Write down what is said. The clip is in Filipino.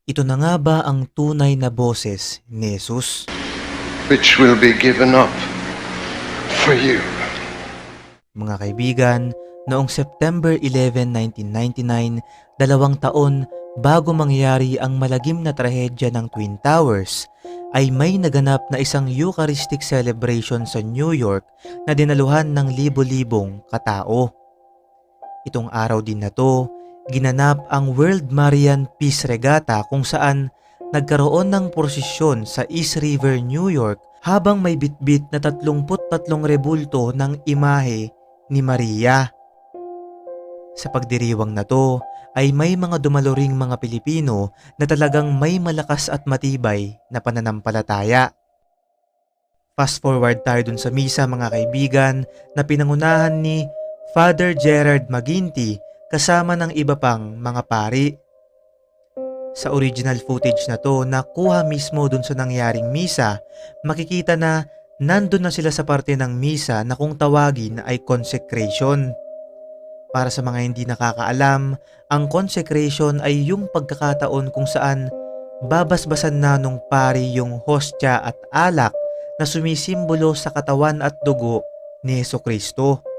Ito na nga ba ang tunay na boses ni Jesus? which will be given up for you. Mga kaibigan, noong September 11, 1999, 2 taon bago mangyari ang malagim na trahedya ng Twin Towers, ay may naganap na isang Eucharistic celebration sa New York na dinaluhan ng libo-libong katao. Itong araw din na to, ginanap ang World Marian Peace Regatta kung saan nagkaroon ng prosesyon sa East River, New York habang may bitbit na 33 rebulto ng imahe ni Maria. Sa pagdiriwang na to ay may mga dumaloring mga Pilipino na talagang may malakas at matibay na pananampalataya. Fast forward tayo dun sa misa mga kaibigan na pinangunahan ni Father Gerard Maginty kasama ng iba pang mga pari. Sa original footage na to na kuha mismo dun sa nangyaring misa, makikita na nandun na sila sa parte ng misa na kung tawagin ay consecration. Para sa mga hindi nakakaalam, ang consecration ay yung pagkakataon kung saan babasbasan na nung pari yung hostya at alak na sumisimbolo sa katawan at dugo ni Hesukristo.